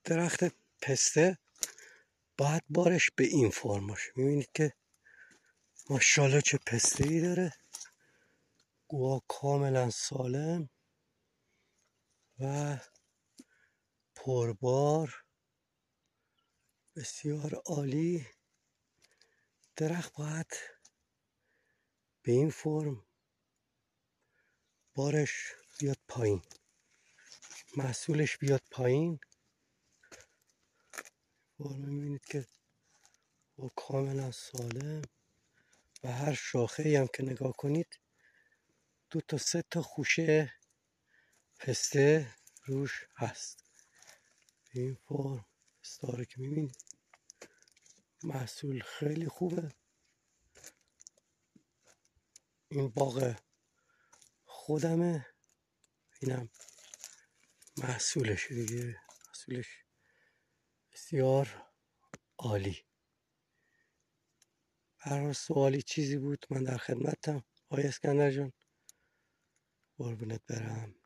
درخت پسته باید بارش به این فرم باشه. میبینید که ماشاءالله چه پسته ای داره، گوها کاملا سالم و پربار، بسیار عالی. درخت باید به این فرم بارش بیاد پایین، محصولش بیاد پایین. میبینید که با کاملا سالم و هر شاخه ای هم که نگاه کنید 2 تا 3 تا خوشه پسته روش هست. این فرم پسته که میبینید محصول خیلی خوبه. این باغ خودمه، اینم محصولش دیگه، محصولش بسیار عالی. هر سوالی چیزی بود من در خدمتم. آقای اسکندر جان قربونت برم.